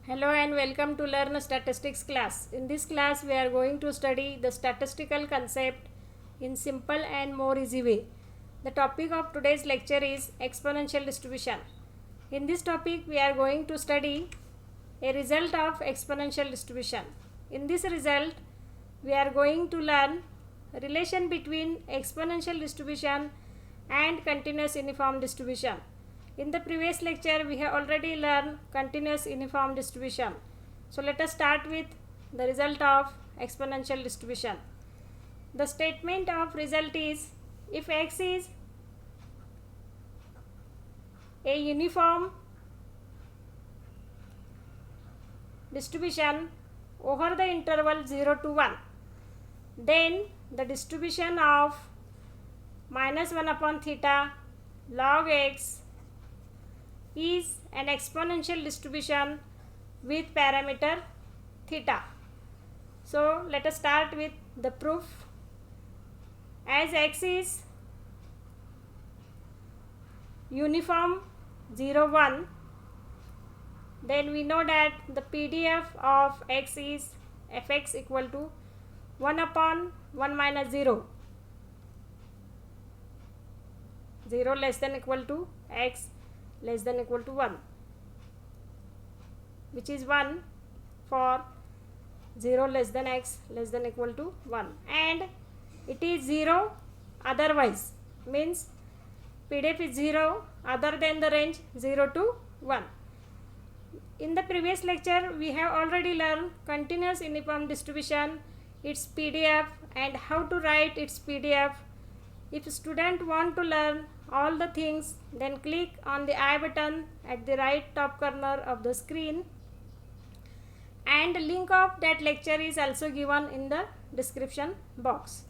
Hello and welcome to Learn Statistics class. In this class we are going to study the statistical concept in simple and more easy way. The topic of today's lecture is exponential distribution. In this topic we are going to study a result of exponential distribution. In this result we are going to learn relation between exponential distribution and continuous uniform distribution. In the previous lecture we have already learned continuous uniform distribution. So let us start with the result of exponential distribution. The statement of result is, if x is a uniform distribution over the interval 0 to 1, then the distribution of minus 1 upon theta log x is an exponential distribution with parameter theta. So let us start with the proof. As x is uniform 0 1, then we know that the PDF of x is fx equal to 1 upon 1 minus 0, 0 less than equal to x less than equal to 1, which is 1 for 0 less than x less than equal to 1, and it is 0 otherwise, means PDF is 0 other than the range 0 to 1. In the previous lecture we have already learned continuous uniform distribution, its PDF and how to write its PDF. If student want to learn all the things, then click on the I button at the right top corner of the screen, and link of that lecture is also given in the description box.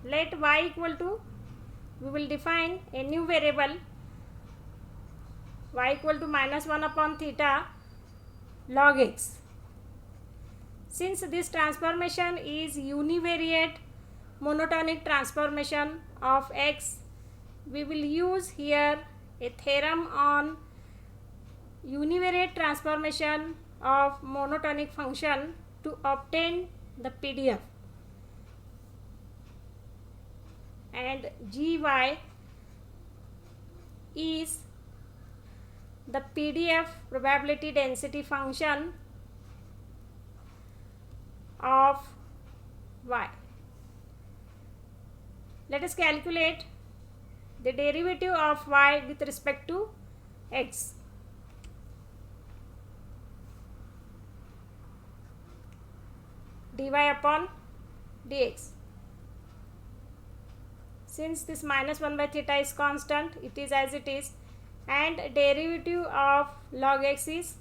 Let y equal to, we will define a new variable y equal to minus 1 upon theta log x. Since this transformation is univariate monotonic transformation of x, we will use here a theorem on univariate transformation of monotonic function to obtain the PDF. And gy is the PDF probability density function of y. Let us calculate the derivative of y with respect to x. Dy upon dx. Since this minus 1 by theta is constant, it is as it is, and derivative of log x is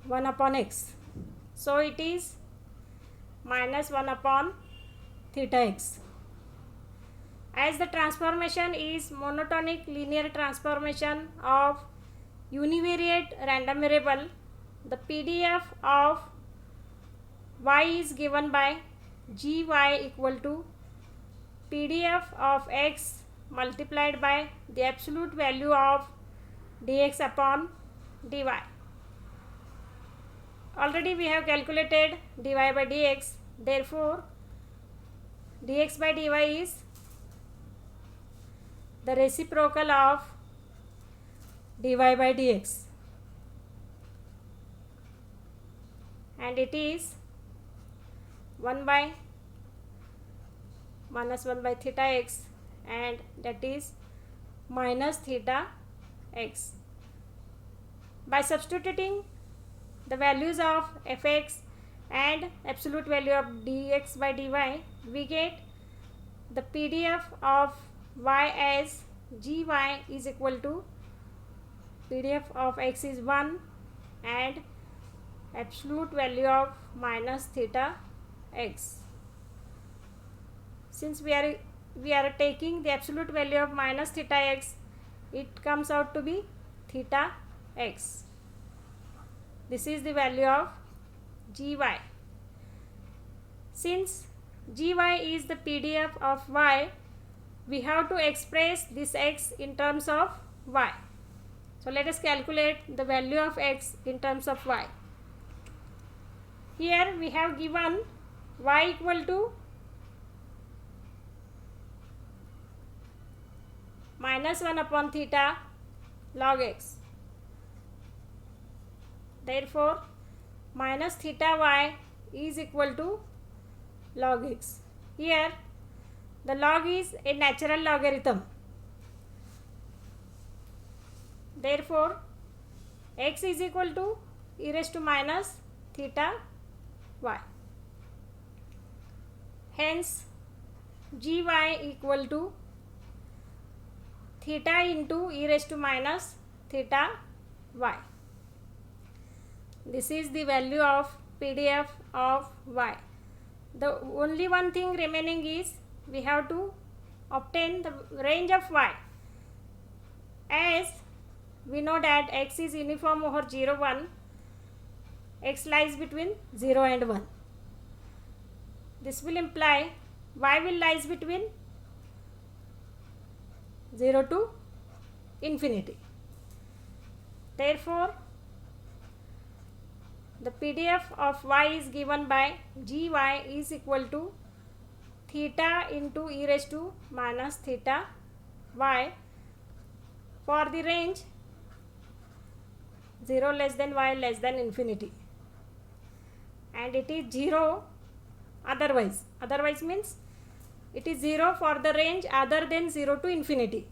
1 upon x. So it is minus 1 upon theta x. As the transformation is monotonic linear transformation of univariate random variable, the PDF of y is given by gy equal to PDF of x multiplied by the absolute value of dx upon dy. Already we have calculated dy by dx, therefore dx by dy is the reciprocal of dy by dx, and it is 1 by minus 1 by theta x, and that is minus theta x. By substituting the values of fx and absolute value of dx by dy, we get the PDF of y as gy is equal to PDF of x is 1 and absolute value of minus theta x. Since we are taking the absolute value of minus theta x, it comes out to be theta x. This is the value of gy. Since gy is the PDF of y, we have to express this x in terms of y. So let us calculate the value of x in terms of y. Here we have given y equal to minus 1 upon theta log x. Therefore, minus theta y is equal to log x. Here, the log is a natural logarithm. Therefore, x is equal to e raised to minus theta y. Hence, gy equal to theta into e raised to minus theta y. This is the value of PDF of y. The only one thing remaining is we have to obtain the range of y. As we know that x is uniform over 0, 1, x lies between 0 and 1. This will imply y will lies between 0 to infinity. Therefore, the PDF of y is given by gy is equal to theta into e raised to minus theta y for the range 0 less than y less than infinity, and it is 0 otherwise. Otherwise means it is 0 for the range other than 0 to infinity.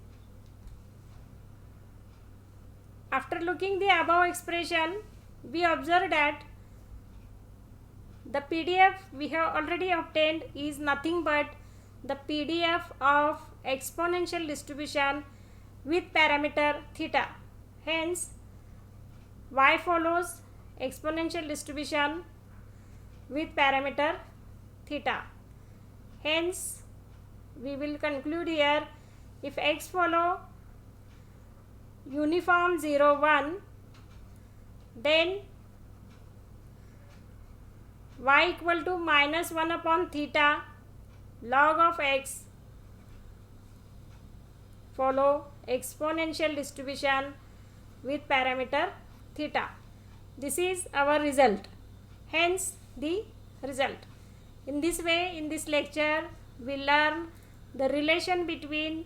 After looking the above expression, we observe that the PDF we have already obtained is nothing but the PDF of exponential distribution with parameter theta. Hence, y follows exponential distribution with parameter theta. Hence, we will conclude here, if x follow uniform 0, 1, then y equal to minus 1 upon theta log of x follow exponential distribution with parameter theta. This is our result. Hence, the result. In this way, in this lecture, we learn the relation between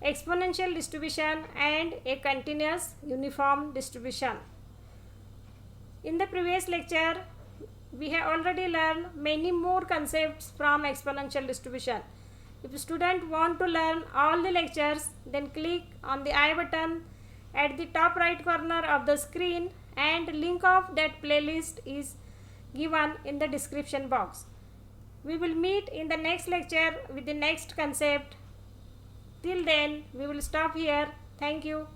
exponential distribution and a continuous uniform distribution. In the previous lecture, we have already learned many more concepts from exponential distribution. If student want to learn all the lectures, then click on the I button at the top right corner of the screen, and link of that playlist is given in the description box. We will meet in the next lecture with the next concept. Till then, we will stop here. Thank you.